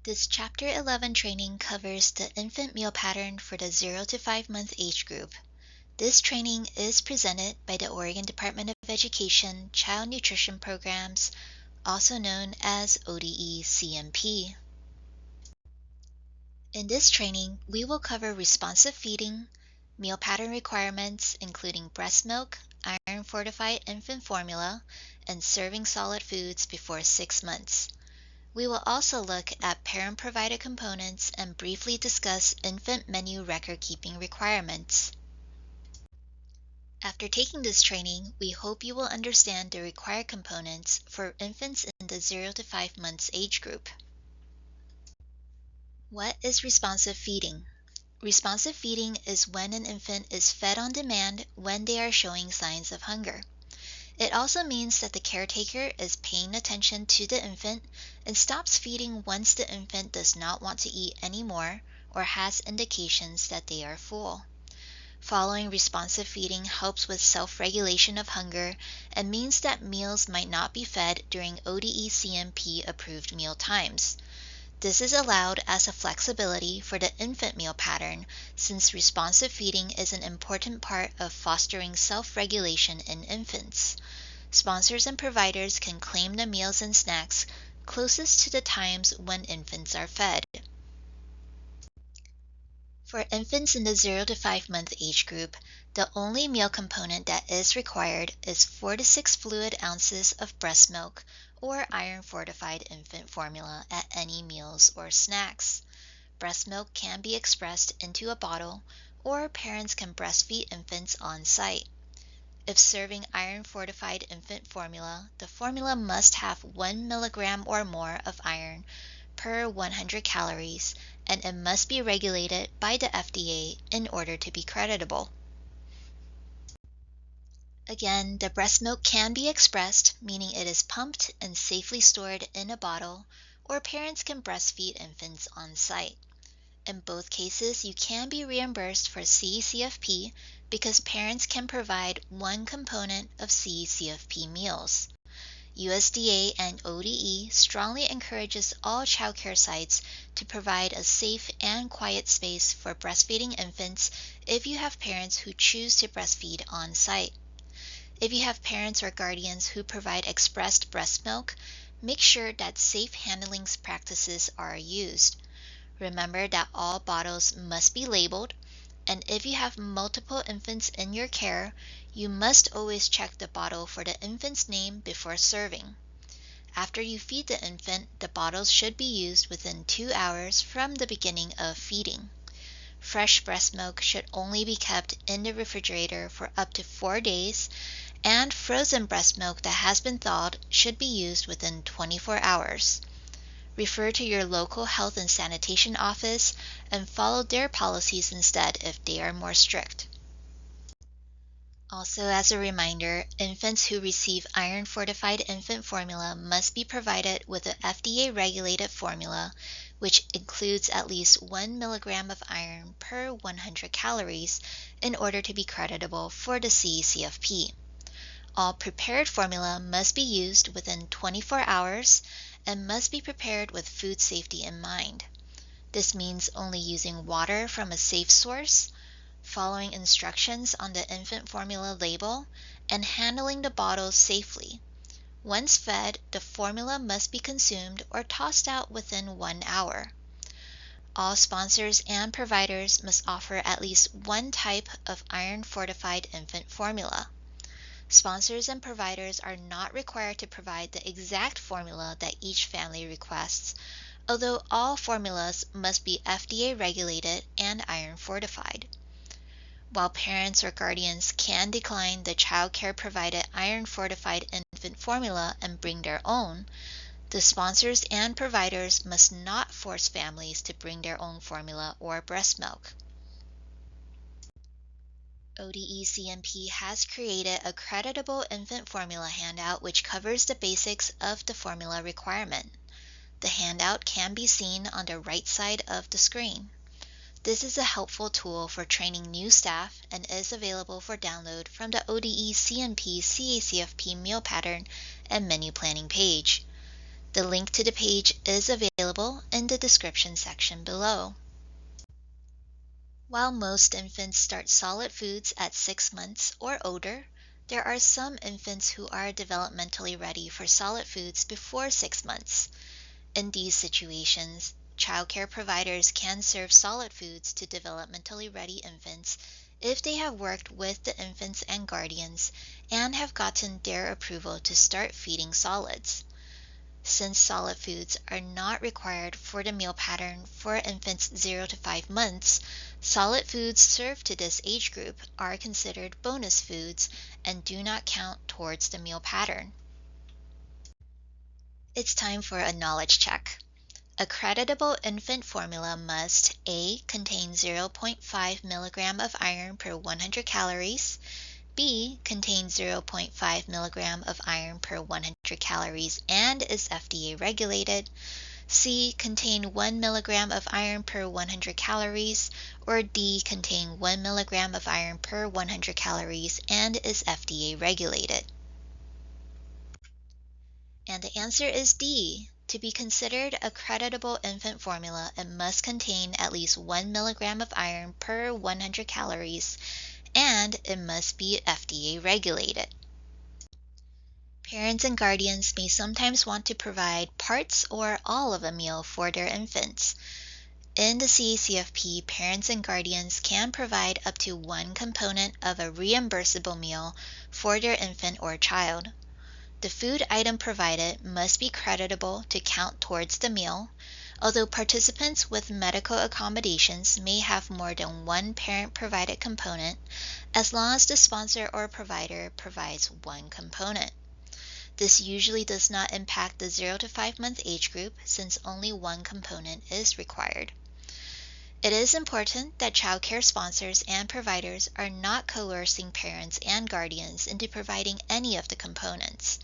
This Chapter 11 training covers the infant meal pattern for the 0 to 5 month age group. This training is presented by the Oregon Department of Education Child Nutrition Programs, also known as ODE-CMP. In this training, we will cover responsive feeding, meal pattern requirements including breast milk, iron-fortified infant formula, and serving solid foods before 6 months. We will also look at parent-provided components and briefly discuss infant menu record-keeping requirements. After taking this training, we hope you will understand the required components for infants in the 0 to 5 months age group. What is responsive feeding? Responsive feeding is when an infant is fed on demand when they are showing signs of hunger. It also means that the caretaker is paying attention to the infant and stops feeding once the infant does not want to eat anymore or has indications that they are full. Following responsive feeding helps with self-regulation of hunger and means that meals might not be fed during ODE-CMP approved meal times. This is allowed as a flexibility for the infant meal pattern since responsive feeding is an important part of fostering self-regulation in infants. Sponsors and providers can claim the meals and snacks closest to the times when infants are fed. For infants in the 0 to 5 month age group, the only meal component that is required is 4 to 6 fluid ounces of breast milk or iron-fortified infant formula at any meals or snacks. Breast milk can be expressed into a bottle, or parents can breastfeed infants on site. If serving iron-fortified infant formula, the formula must have 1 milligram or more of iron per 100 calories, and it must be regulated by the FDA in order to be creditable. Again, the breast milk can be expressed, meaning it is pumped and safely stored in a bottle, or parents can breastfeed infants on site. In both cases, you can be reimbursed for CE-CFP because parents can provide one component of CE-CFP meals. USDA and ODE strongly encourages all childcare sites to provide a safe and quiet space for breastfeeding infants if you have parents who choose to breastfeed on site. If you have parents or guardians who provide expressed breast milk, make sure that safe handling practices are used. Remember that all bottles must be labeled, and if you have multiple infants in your care, you must always check the bottle for the infant's name before serving. After you feed the infant, the bottles should be used within 2 hours from the beginning of feeding. Fresh breast milk should only be kept in the refrigerator for up to 4 days, and frozen breast milk that has been thawed should be used within 24 hours. Refer to your local health and sanitation office and follow their policies instead if they are more strict. Also, as a reminder, infants who receive iron-fortified infant formula must be provided with an FDA-regulated formula, which includes at least 1 milligram of iron per 100 calories in order to be creditable for the CE-CFP. All prepared formula must be used within 24 hours and must be prepared with food safety in mind. This means only using water from a safe source, following instructions on the infant formula label, and handling the bottles safely. Once fed, the formula must be consumed or tossed out within 1 hour. All sponsors and providers must offer at least one type of iron-fortified infant formula. Sponsors and providers are not required to provide the exact formula that each family requests, although all formulas must be FDA regulated and iron fortified. While parents or guardians can decline the child care provided iron fortified infant formula and bring their own, the sponsors and providers must not force families to bring their own formula or breast milk. ODE-CMP has created a creditable infant formula handout which covers the basics of the formula requirement. The handout can be seen on the right side of the screen. This is a helpful tool for training new staff and is available for download from the ODE-CMP CE-CFP meal pattern and menu planning page. The link to the page is available in the description section below. While most infants start solid foods at 6 months or older, there are some infants who are developmentally ready for solid foods before 6 months. In these situations, childcare providers can serve solid foods to developmentally ready infants if they have worked with the infants and guardians and have gotten their approval to start feeding solids. Since solid foods are not required for the meal pattern for infants 0 to 5 months, solid foods served to this age group are considered bonus foods and do not count towards the meal pattern. It's time for a knowledge check. A creditable infant formula must A. contain 0.5 milligram of iron per 100 calories, B. contain 0.5 milligram of iron per 100 calories and is FDA regulated, C. contain 1 milligram of iron per 100 calories, or D. contain 1 milligram of iron per 100 calories and is FDA regulated. And the answer is D. To be considered a creditable infant formula, it must contain at least 1 milligram of iron per 100 calories, and it must be FDA regulated. Parents and guardians may sometimes want to provide parts or all of a meal for their infants. In the CACFP, parents and guardians can provide up to one component of a reimbursable meal for their infant or child. The food item provided must be creditable to count towards the meal, although participants with medical accommodations may have more than one parent-provided component, as long as the sponsor or provider provides one component. This usually does not impact the 0 to 5 month age group since only one component is required. It is important that child care sponsors and providers are not coercing parents and guardians into providing any of the components.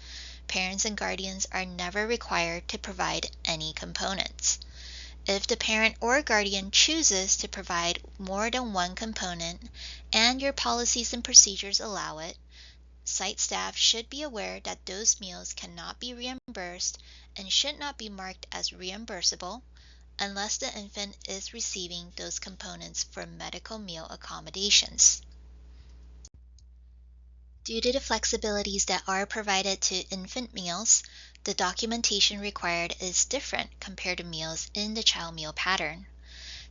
Parents and guardians are never required to provide any components. If the parent or guardian chooses to provide more than one component and your policies and procedures allow it, site staff should be aware that those meals cannot be reimbursed and should not be marked as reimbursable unless the infant is receiving those components for medical meal accommodations. Due to the flexibilities that are provided to infant meals, the documentation required is different compared to meals in the child meal pattern.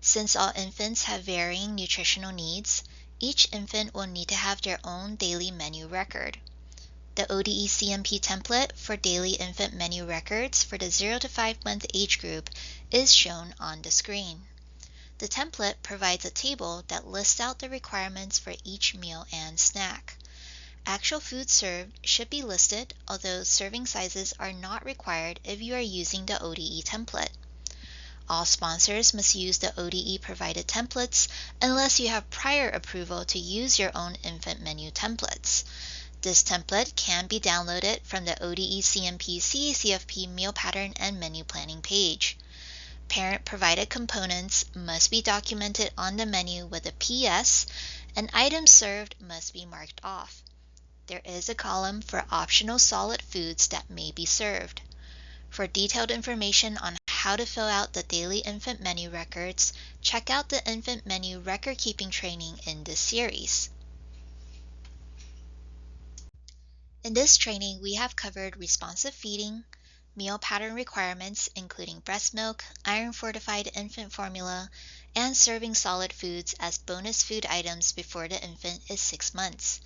Since all infants have varying nutritional needs, each infant will need to have their own daily menu record. The ODE CMP template for daily infant menu records for the 0 to 5 month age group is shown on the screen. The template provides a table that lists out the requirements for each meal and snack. Actual food served should be listed, although serving sizes are not required if you are using the ODE template. All sponsors must use the ODE provided templates unless you have prior approval to use your own infant menu templates. This template can be downloaded from the ODE CMP CACFP meal pattern and menu planning page. Parent-provided components must be documented on the menu with a PS, and items served must be marked off. There is a column for optional solid foods that may be served. For detailed information on how to fill out the daily infant menu records, check out the infant menu record-keeping training in this series. In this training, we have covered responsive feeding, meal pattern requirements including breast milk, iron-fortified infant formula, and serving solid foods as bonus food items before the infant is 6 months.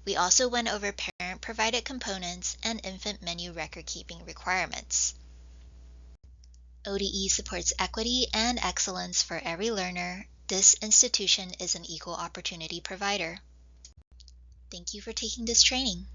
We also went over parent-provided components and infant menu record-keeping requirements. ODE supports equity and excellence for every learner. This institution is an equal opportunity provider. Thank you for taking this training.